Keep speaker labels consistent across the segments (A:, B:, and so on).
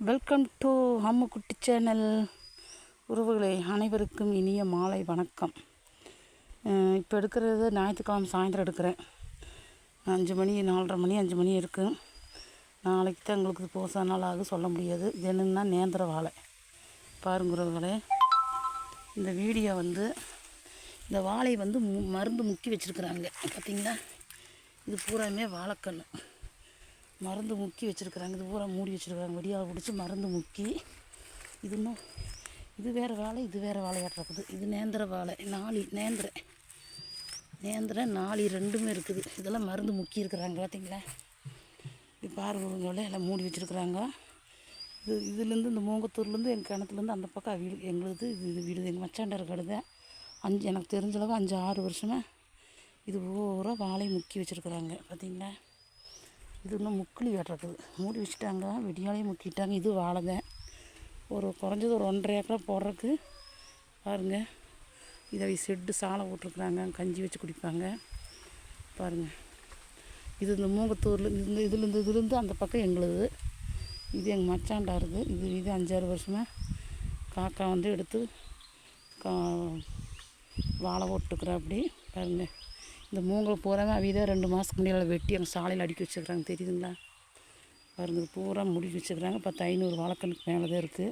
A: Welcome to அம்முக்குட்டி channel. உறவுகளை அனைவருக்கும் இனிய மாலை வணக்கம். இப்போ எடுக்கிறது ஞாயிற்றுக்கிழமை சாயந்தரம் எடுக்கிறேன். 5 மணி 4:30 மணி 5 மணி இருக்குது. நாளைக்கு தான் எங்களுக்கு போசா நாள் ஆகும், சொல்ல முடியாது. இது என்னென்னா நேந்திர வாழை பாருங்க உறவுகளே. இந்த வீடியோ இந்த வாழை மருந்து முக்கி வச்சுருக்குறாங்க பார்த்திங்களா. இது பூராமே வாழைக்கன்று மருந்து முக்கி வச்சுருக்குறாங்க. இது பூரா மூடி வச்சுருக்குறாங்க, வெடியாக பிடிச்சி மருந்து முக்கி. இது வேறு வாழை, இது வேறு வாழையாட்டிருக்குது. இது நேந்திர வாழை, நேந்திர நாளி ரெண்டுமே இருக்குது. இதெல்லாம் மருந்து முக்கி இருக்கிறாங்க பார்த்திங்களா. இது பாருங்களே, எல்லாம் மூடி வச்சுருக்குறாங்க. இதுலேருந்து இந்த மூங்கத்தூர்லேருந்து எங்கள் கிணத்துலேருந்து அந்த பக்கம் வீடு எங்களுது. இது வீடு எங்கள் மச்சாண்டார் கடுதை. எனக்கு தெரிஞ்சளவு 5-6 வருஷமாக இது பூரா வாழை முக்கி வச்சுருக்குறாங்க பார்த்திங்களா. இது இன்னும் முக்கிலி வெட்டுறது மூடி வச்சுட்டாங்க, வெடியாலையும் முக்கிட்டாங்க. இது வாழை தான். குறைஞ்சது ஒரு 1.5 ஏக்கரா போடுறதுக்கு பாருங்கள். இதை செட்டு சாலை போட்டிருக்குறாங்க, கஞ்சி வச்சு குடிப்பாங்க பாருங்கள். இது இந்த மூங்கத்தூரில் இதுலேருந்து அந்த பக்கம் எங்களுது. இது எங்கள் மச்சாண்டாருது. இது 5-6 வருஷமாக காக்கா எடுத்து வாழை போட்டுருக்குறா அப்படி பாருங்கள். இந்த மூங்கல் பூராமே அவித 2 மாதத்துக்கு முன்னாடி வெட்டி அங்கே சாலையில் அடுக்கி வச்சுருக்குறாங்க, தெரியுதுங்களா பாருங்கள். பூரா முடிச்சு வச்சுருக்குறாங்க. 10-500 வாழைக்கண்ணுக்கு மேலே தான் இருக்குது.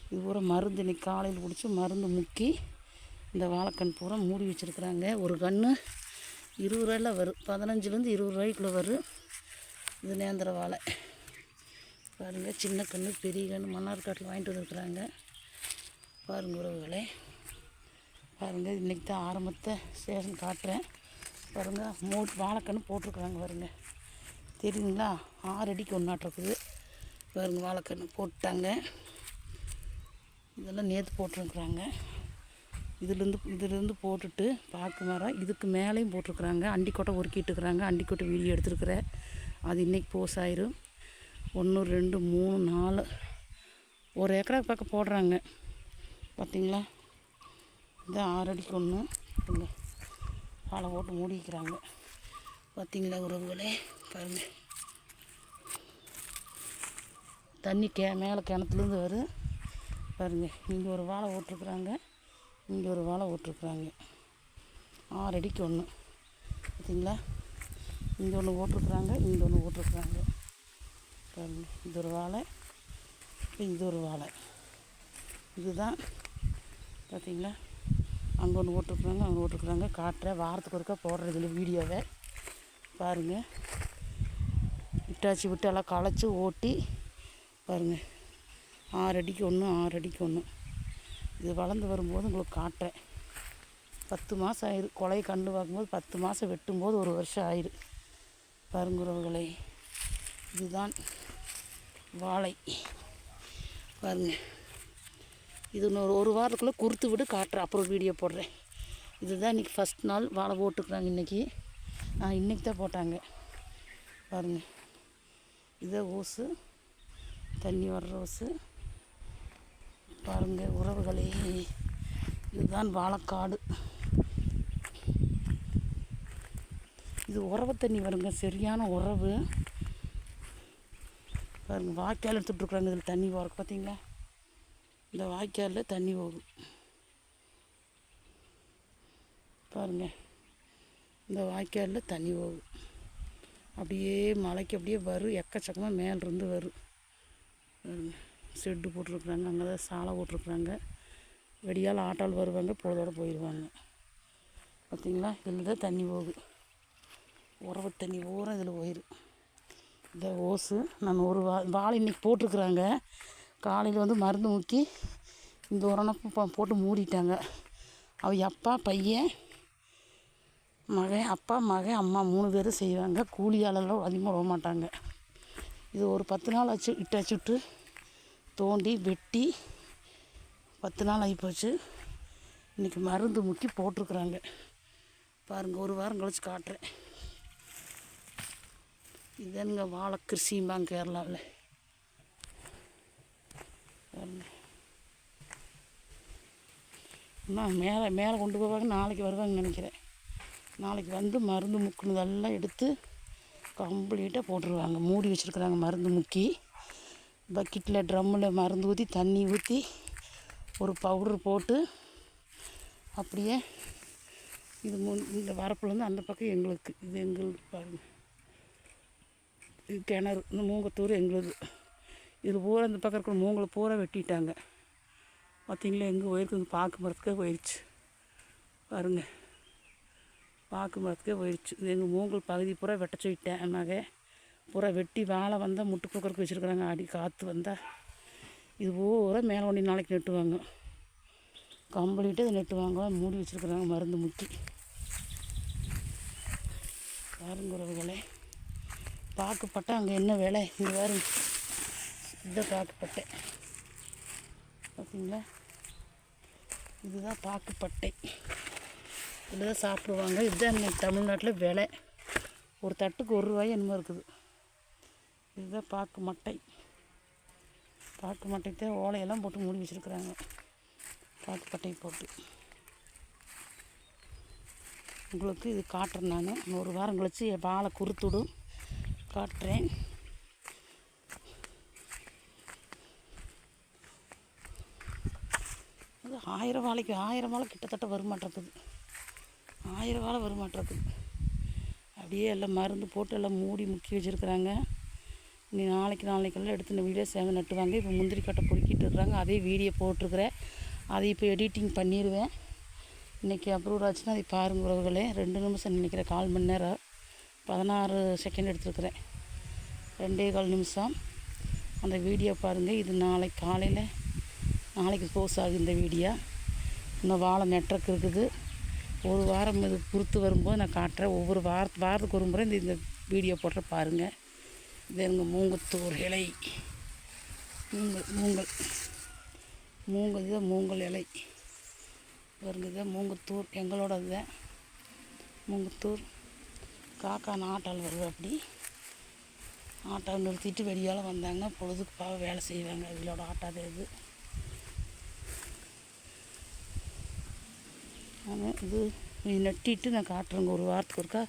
A: இது பூரா மருந்து இன்னைக்கு காலையில் பிடிச்சி மருந்து முக்கி இந்த வாழைக்கண் பூரா மூடி வச்சுருக்குறாங்க. ஒரு கன்று 20 ரூபாயில் வரும், 15-20 ரூபாய்க்குள்ளே வரும். இது நேந்திர வாழை பாருங்கள். சின்ன கன்று பெரிய கன்று மன்னார்காட்டில் வாங்கிட்டு வந்துருக்குறாங்க பாருங்கள் உறவுகளே. பாருங்கள், இன்றைக்கி தான் ஆரம்பத்தை ஸ்டேஷன் காட்டுறேன் பாருங்கள். வாழைக்கன்று போட்டிருக்குறாங்க பாருங்கள், தெரியுதுங்களா. 6 அடிக்கு ஒன்றாட்டிருக்குது பாருங்கள். வாழைக்கன்று போட்டாங்க. இதெல்லாம் நேற்று போட்டிருக்குறாங்க. இதிலேருந்து போட்டுட்டு பாக்கு மரம் இதுக்கு மேலேயும் போட்டிருக்குறாங்க. அண்டிக்கொட்டை உருக்கிட்டுருக்குறாங்க. அண்டிக்கொட்டை வீடியோ எடுத்துருக்குறேன். அது இன்றைக்கி போஸ் ஆயிரும். 1 2 3 4 1 ஏக்கரா பக்கம் போடுறாங்க பார்த்திங்களா. இந்த 6 அடிக்கு 1 இல்லை வாழை போட்டு மூடிக்கிறாங்க பார்த்திங்களா உறவுகளே. பாருங்கள், தண்ணி மேலே கிணத்துலேருந்து வரும் பாருங்கள். இங்கே ஒரு வாழை ஓட்டிருக்குறாங்க, இங்கே ஒரு வாழை ஓட்டிருக்குறாங்க. 6 அடிக்கு 1 பார்த்திங்களா. இங்கே ஒன்று ஓட்டிருக்குறாங்க, இங்கே ஒன்று ஓட்டிருக்குறாங்க பாருங்கள். இது ஒரு வாழை, இது ஒரு வாழை. இதுதான் பார்த்திங்களா. அங்கே ஒன்று ஓட்டிருக்குறாங்க, அங்கே ஓட்டிருக்குறாங்க. காட்டுறேன், வாரத்துக்கு ஒருக்கா போடுறதில்ல வீடியோவை பாருங்கள். விட்டு எல்லாம் களைச்சி ஓட்டி பாருங்கள். 6 அடிக்கு 1 6 அடிக்கு 1. இது வளர்ந்து வரும்போது உங்களுக்கு காட்டுறேன். 10 மாதம் ஆயிரு. கொலையை கண்டு பார்க்கும்போது 10 மாதம் வெட்டும்போது 1 வருஷம் ஆயிரு பாருங்குறவர்களை. இதுதான் வாழை பாருங்கள். இது ஒரு வாரத்துக்குள்ளே குறுத்து விட்டு காட்டுறேன், அப்புறம் வீடியோ போடுறேன். இதுதான் இன்றைக்கி ஃபஸ்ட் நாள் வாழை போட்டுக்கிறாங்க. இன்றைக்கி தான் போட்டாங்க பாருங்கள். இதை ஓசு தண்ணி வர்ற ஓசு பாருங்கள் உறவுகளே. இதுதான் வாழைக்காடு. இது உறவு தண்ணி வருங்க, சரியான உறவு பாருங்கள். வாய்க்கால் எடுத்துகிட்ருக்குறாங்க. இதில் தண்ணி போகிறக்கு பார்த்தீங்களா. இந்த வாய்க்காலில் தண்ணி போகும் பாருங்கள். இந்த வாய்க்காலில் தண்ணி போகும் அப்படியே மலைக்கு அப்படியே வரும். எக்கச்சக்கமாக மேலிருந்து வரும். செட்டு போட்டிருக்குறாங்க, அங்கே தான் சாலை போட்டிருக்குறாங்க. வெடியால் ஆட்டால் வருவாங்க, பொழுதோடு போயிடுவாங்க பார்த்திங்களா. இதில் தான் தண்ணி போகும். உறவு தண்ணி பூரா இதில் போயிடும். இந்த ஓசு நான் ஒரு வாழை இன்றைக்கி போட்டிருக்குறாங்க. காலையில் மருந்து முக்கி இந்த உரணப்பு போட்டு மூடிட்டாங்க. அப்பா பையன் மகன், அப்பா மகன் அம்மா 3 பேரும் செய்வாங்க. கூலியாலெல்லாம் அதிகமாக விட மாட்டாங்க. இது ஒரு 10 நாள் ஆச்சு. விட்டு தோண்டி வெட்டி 10 நாள் ஆகிப்போச்சு. இன்றைக்கி மருந்து முக்கி போட்டிருக்குறாங்க பாருங்கள். 1 வாரம் கழிச்சு காட்டுறேன். இதுங்க வாழை கிருஷிம்பாங்க கேரளாவில் பாருங்கள். இன்னும் மேலே கொண்டு போவாங்க. நாளைக்கு வருவாங்கன்னு நினைக்கிறேன். நாளைக்கு மருந்து முக்குனதெல்லாம் எடுத்து கம்ப்ளீட்டாக போட்டுருவாங்க. மூடி வச்சுருக்குறாங்க மருந்து முக்கி. பக்கெட்டில் ட்ரம்மில் மருந்து ஊற்றி தண்ணி ஊற்றி ஒரு பவுட்ரு போட்டு அப்படியே இது இந்த வரப்புலேருந்து அந்த பக்கம் எங்களுக்கு இது எங்களுக்கு பாருங்கள். இது கிணறு, இந்த மூங்கத்தூர் எங்களுது. இது பூரா இந்த பக்கம் இருக்கிற மூங்களை பூரா வெட்டிட்டாங்க. பார்த்திங்களா எங்கே போயிருக்குது? பாக்கு மரத்துக்கே போயிடுச்சு பாருங்கள், பாக்கு மரத்துக்கே போயிடுச்சு. இது எங்கள் மூங்கல் பகுதி பூரா வெட்ட சொல்லிட்டேன். மகே பூரா வெட்டி வாழை வந்தால் முட்டு கொடுக்கறக்கு வச்சுருக்குறாங்க. அடி காற்று வந்தால் இது பூரா மேலே ஒன்றி நாளைக்கு நெட்டுவாங்க. கம்பளிட்டு அதை நெட்டுவாங்க, மூடி வச்சுருக்குறாங்க மருந்து முட்டி. பாருங்குறவுகளே, பாக்குப்பட்டை அங்கே என்ன விலை? இங்கே வேறு இந்த பாக்குப்பட்டை பார்த்தீங்களா, இதுதான் பாக்குப்பட்டை. இதில் தான் சாப்பிடுவாங்க. இதுதான் இன்னைக்கு தமிழ்நாட்டில் விலை. ஒரு தட்டுக்கு ₹1 என்னமோ இருக்குது. இதுதான் பாக்கு மட்டை. பாக்கு மட்டைக்கு ஓலையெல்லாம் போட்டு மூடி வச்சுருக்குறாங்க. பாக்குப்பட்டையை போட்டு உங்களுக்கு இது காட்டுறேன். நான் ஒரு வாரம் கழித்து வாழை குறுத்துடும் காட்டுறேன். அது 1000 வாழைக்கு 1000 வாழை கிட்டத்தட்ட வருமாட்டிருக்குது. 1000 வாழை வருமாட்டிருக்குது. அப்படியே எல்லாம் மருந்து போட்டு எல்லாம் மூடி முக்கி வச்சுருக்குறாங்க. நீ நாளைக்கெல்லாம் எடுத்து இந்த வீடியோ சேர்ந்து நட்டுவாங்க. இப்போ முந்திரி கட்டை பொறுக்கிட்டு இருக்கிறாங்க. அதே வீடியோ போட்டிருக்கிறேன். அதை இப்போ எடிட்டிங் பண்ணிடுவேன். இன்றைக்கி அப்ரூவ் ஆச்சுன்னா அதை பாருங்கள் உறவுகளே. 2 நிமிஷம் நினைக்கிறேன், 1/4 மணி நேரம் 16 செகண்ட் எடுத்துருக்குறேன். 2.25 நிமிஷம் அந்த வீடியோ பாருங்கள். இது நாளைக்கு காலையில் நாளைக்கு போஸ்ட் ஆகுது இந்த வீடியோ. இன்னும் வாழை நெட்டுறக்கு இருக்குது. ஒரு வாரம் இது பொறுத்து வரும்போது நான் காட்டுறேன். ஒவ்வொரு வாரத்துக்கு ஒரு முறை இந்த வீடியோ போடுற பாருங்கள். இது எங்கள் மூங்கத்தூர் இலை, மூங்கல் இதுதான் மூங்கல் இலை பாருங்க. இதுதான் மூங்கத்தூர், எங்களோட இதுதான் மூங்கத்தூர். காக்கா ஆட்டால் வருது. அப்படி ஆட்டாவை நிறுத்திட்டு வெளியால் வந்தாங்க. பொழுதுக்கு பாவ வேலை செய்வாங்க. இவங்களோட ஆட்டாதே இது. ஆனால் இது நட்டிட்டு நான் காட்டுறேங்க. ஒரு வாரத்துக்கு ஒருக்கா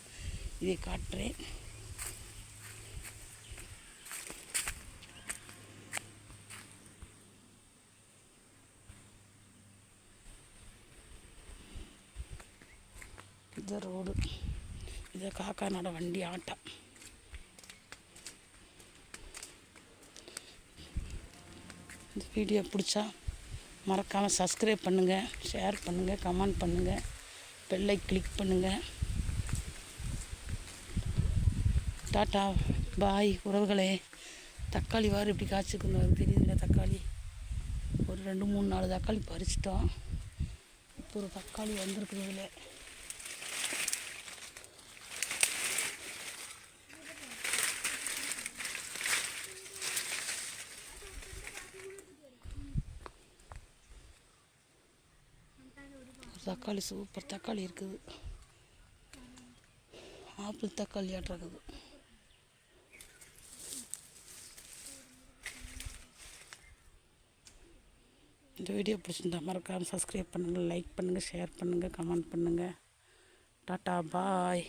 A: இதை காட்டுறேன். இது ரோடு, இதை காக்கானோட வண்டி ஆட்டா. இந்த வீடியோ பிடிச்சா மறக்காமல் சப்ஸ்கிரைப் பண்ணுங்கள், ஷேர் பண்ணுங்கள், கமெண்ட் பண்ணுங்கள், பெல்லை கிளிக் பண்ணுங்கள். டாட்டா பாய் உறவுகளே. தக்காளி வாரு இப்படி காய்ச்சிக்கணும் தெரியுதுல்ல. தக்காளி ஒரு 2, 3, 4 தக்காளி பறிச்சிட்டோம். இப்போ ஒரு தக்காளி வந்திருக்குது. இதில் தக்காளி சூப்பர் தக்காளி இருக்குது. ஆப்பிள் தக்காளி ஆட்டிருக்குது. இந்த வீடியோ பிடிச்சிருந்தா மறக்காமல் சப்ஸ்கிரைப் பண்ணுங்கள், லைக் பண்ணுங்கள், ஷேர் பண்ணுங்கள், கமெண்ட் பண்ணுங்கள். டாட்டா பாய்.